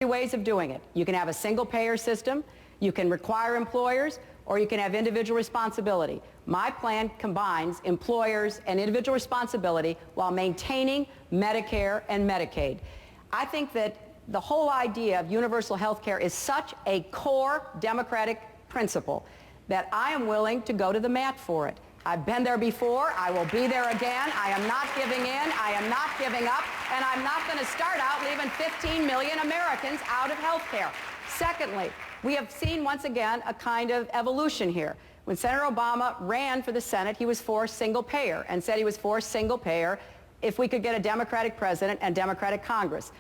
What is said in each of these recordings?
ways of doing it. You can have a single-payer system, you can require employers, or you can have individual responsibility. My plan combines employers and individual responsibility while maintaining Medicare and Medicaid. I think that the whole idea of universal health care is such a core Democratic principle that I am willing to go to the mat for it. I've been there before. I will be there again. I am not giving in. I am not giving up. And I'm not going to start out leaving 15 million Americans out of health care. Secondly, we have seen once again a kind of evolution here. When Senator Obama ran for the Senate, he was for single payer and said he was for single payer if we could get a Democratic president and Democratic Congress.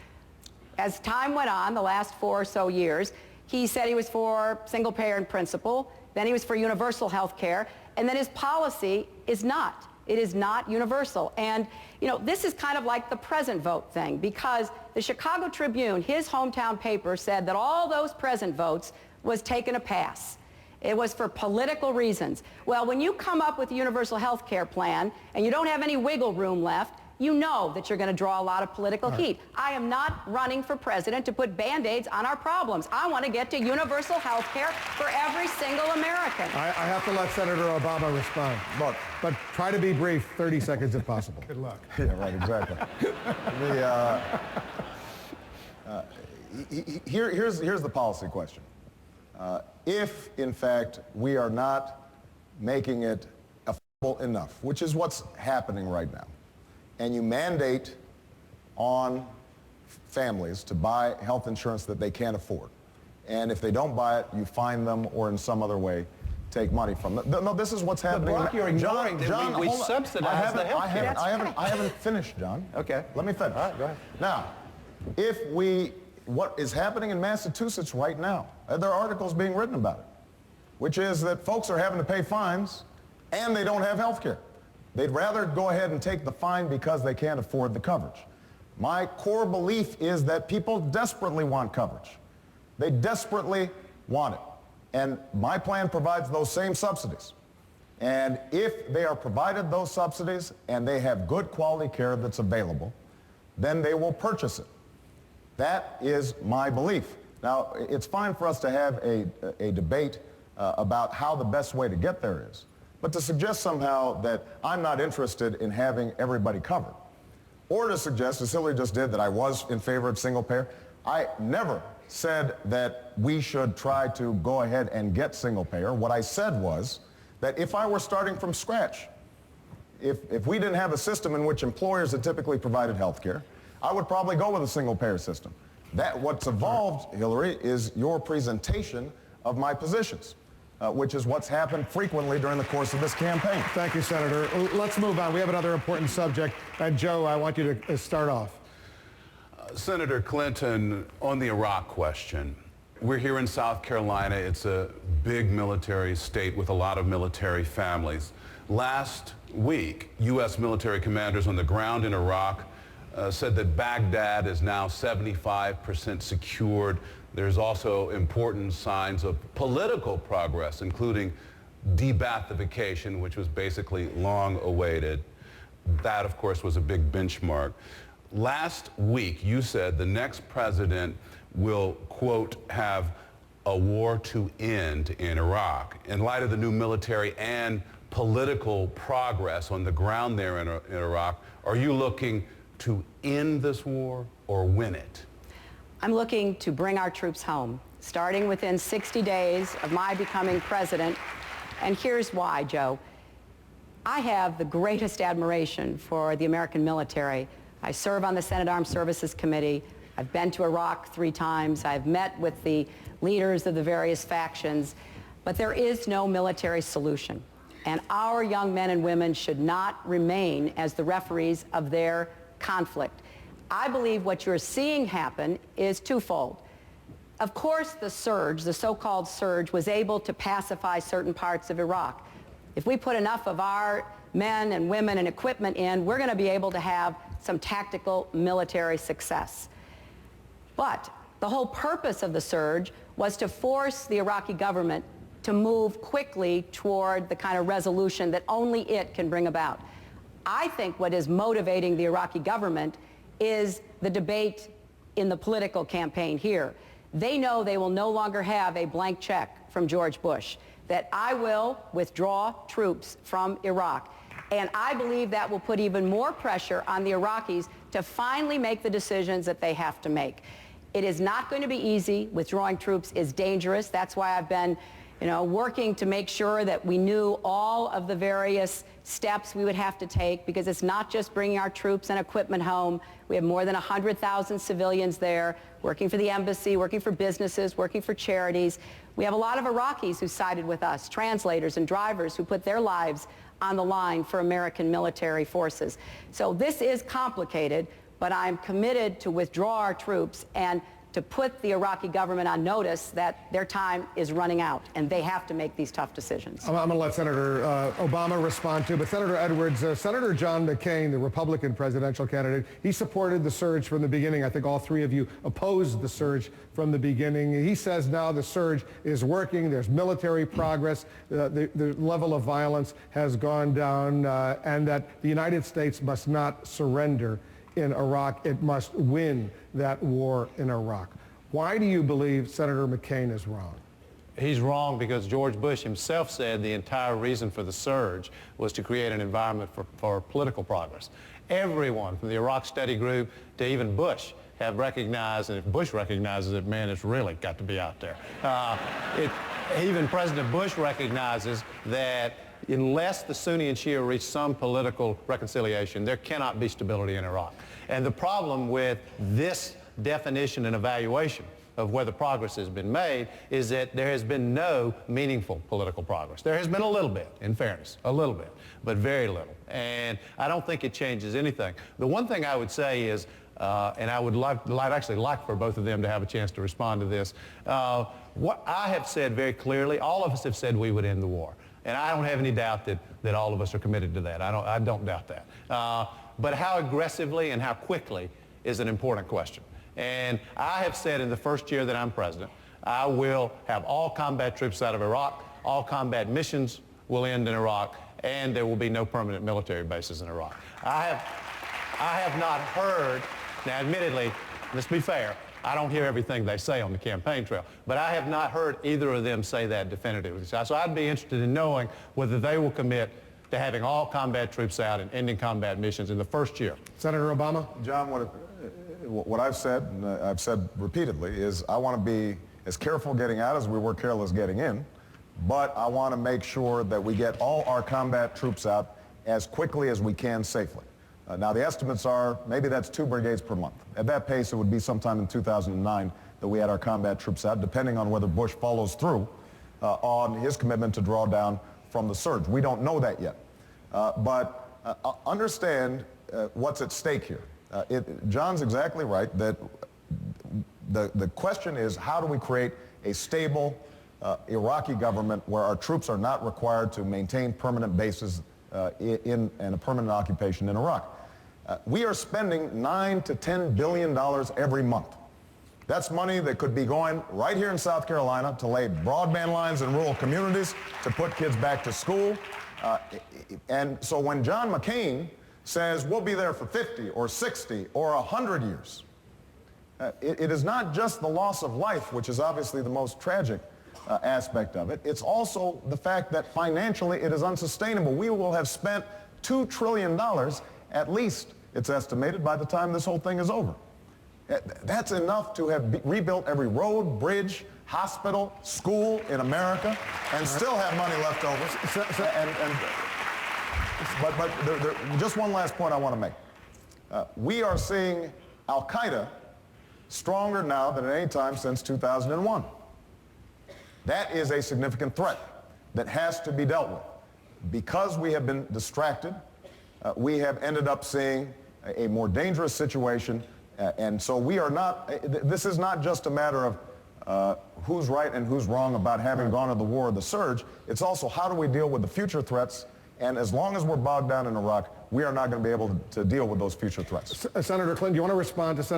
As time went on, the last 4 or so years, he said he was for single payer in principle, then he was for universal health care, and then his policy is not. It is not universal. And, you know, this is kind of like the present vote thing, because the Chicago Tribune, his hometown paper, said that all those present votes was taken a pass. It was for political reasons. Well, when you come up with a universal health care plan and you don't have any wiggle room left, you know that you're going to draw a lot of political heat. I am not running for president to put Band-Aids on our problems. I want to get to universal health care for every single American. I have to let Senator Obama respond. Look, but try to be brief, 30 seconds if possible. Good luck. Yeah, right, exactly. Here's the policy question. If, in fact, we are not making it affordable enough, which is what's happening right now, and you mandate on families to buy health insurance that they can't afford, and if they don't buy it, you fine them or in some other way take money from them. No, this is what's happening. But Brock, you're ignoring John, we subsidize the health care. I haven't finished, John. Okay. Let me finish. All right, go ahead. Now, what is happening in Massachusetts right now, there are articles being written about it, which is that folks are having to pay fines and they don't have health care. They'd rather go ahead and take the fine because they can't afford the coverage. My core belief is that people desperately want coverage. They desperately want it. And my plan provides those same subsidies. And if they are provided those subsidies and they have good quality care that's available, then they will purchase it. That is my belief. Now, it's fine for us to have a debate about how the best way to get there is. But to suggest somehow that I'm not interested in having everybody covered, or to suggest, as Hillary just did, that I was in favor of single payer, I never said that we should try to go ahead and get single payer. What I said was that if I were starting from scratch, if we didn't have a system in which employers had typically provided health care, I would probably go with a single payer system. What's evolved, Hillary, is your presentation of my positions. Which is what's happened frequently during the course of this campaign. Thank you, Senator. Let's move on. We have another important subject. And Joe, I want you to start off. Senator Clinton, on the Iraq question, we're here in South Carolina. It's a big military state with a lot of military families. Last week, U.S. military commanders on the ground in Iraq said that Baghdad is now 75% secured. There's also important signs of political progress, including de-Baathification, which was basically long awaited. That, of course, was a big benchmark. Last week, you said the next president will, quote, have a war to end in Iraq. In light of the new military and political progress on the ground there in Iraq, are you looking to end this war or win it? I'm looking to bring our troops home, starting within 60 days of my becoming president. And here's why, Joe. I have the greatest admiration for the American military. I serve on the Senate Armed Services Committee. I've been to Iraq 3 times. I've met with the leaders of the various factions. But there is no military solution. And our young men and women should not remain as the referees of their conflict. I believe what you're seeing happen is twofold. Of course, the surge, the so-called surge, was able to pacify certain parts of Iraq. If we put enough of our men and women and equipment in, we're going to be able to have some tactical military success. But the whole purpose of the surge was to force the Iraqi government to move quickly toward the kind of resolution that only it can bring about. I think what is motivating the Iraqi government is the debate in the political campaign here. They know they will no longer have a blank check from George Bush, that I will withdraw troops from Iraq. And I believe that will put even more pressure on the Iraqis to finally make the decisions that they have to make. It is not going to be easy. Withdrawing troops is dangerous. That's why I've been, working to make sure that we knew all of the various steps we would have to take, because it's not just bringing our troops and equipment home. We have more than 100,000 civilians there, working for the embassy, working for businesses, working for charities. We have a lot of Iraqis who sided with us, translators and drivers who put their lives on the line for American military forces. So this is complicated, but I'm committed to withdraw our troops and to put the Iraqi government on notice that their time is running out and they have to make these tough decisions. I'm going to let Senator Obama respond to, but Senator Edwards, Senator John McCain, the Republican presidential candidate, he supported the surge from the beginning. I think all three of you opposed the surge from the beginning. He says now the surge is working. There's military progress. The level of violence has gone down, and that the United States must not surrender in Iraq. It must win that war in Iraq. Why do you believe Senator McCain is wrong? He's wrong because George Bush himself said the entire reason for the surge was to create an environment for political progress. Everyone from the Iraq Study Group to even Bush have recognized, and if Bush recognizes it, man, it's really got to be out there. Even President Bush recognizes that unless the Sunni and Shia reach some political reconciliation, there cannot be stability in Iraq. And the problem with this definition and evaluation of whether progress has been made is that there has been no meaningful political progress. There has been a little bit, in fairness, a little bit, but very little. And I don't think it changes anything. The one thing I would say is, and I would actually like for both of them to have a chance to respond to this, what I have said very clearly, all of us have said we would end the war. And I don't have any doubt that all of us are committed to that. I don't doubt that. But how aggressively and how quickly is an important question. And I have said in the first year that I'm president, I will have all combat troops out of Iraq, all combat missions will end in Iraq, and there will be no permanent military bases in Iraq. I have not heard, now admittedly, let's be fair, I don't hear everything they say on the campaign trail, but I have not heard either of them say that definitively. So I'd be interested in knowing whether they will commit to having all combat troops out and ending combat missions in the first year. Senator Obama? John, what I've said, and I've said repeatedly, is I want to be as careful getting out as we were careless getting in, but I want to make sure that we get all our combat troops out as quickly as we can safely. Now, the estimates are maybe that's 2 brigades per month. At that pace, it would be sometime in 2009 that we had our combat troops out, depending on whether Bush follows through on his commitment to draw down from the surge. We don't know that yet. But understand what's at stake here. John's exactly right that the question is, how do we create a stable Iraqi government where our troops are not required to maintain permanent bases in a permanent occupation in Iraq? We are spending $9 to $10 billion every month. That's money that could be going right here in South Carolina to lay broadband lines in rural communities, to put kids back to school. And so when John McCain says we'll be there for 50 or 60 or 100 years, it is not just the loss of life, which is obviously the most tragic aspect of it. It's also the fact that financially it is unsustainable. We will have spent $2 trillion at least, it's estimated, by the time this whole thing is over. That's enough to have rebuilt every road, bridge, hospital, school in America, and still have money left over. But just one last point I want to make. We are seeing Al-Qaeda stronger now than at any time since 2001. That is a significant threat that has to be dealt with. Because we have been distracted, we have ended up seeing a more dangerous situation, and so we are not, this is not just a matter of who's right and who's wrong about having gone to the war or the surge. It's also how do we deal with the future threats, and as long as we're bogged down in Iraq, we are not going to be able to deal with those future threats. Senator Clinton, do you want to respond to Senator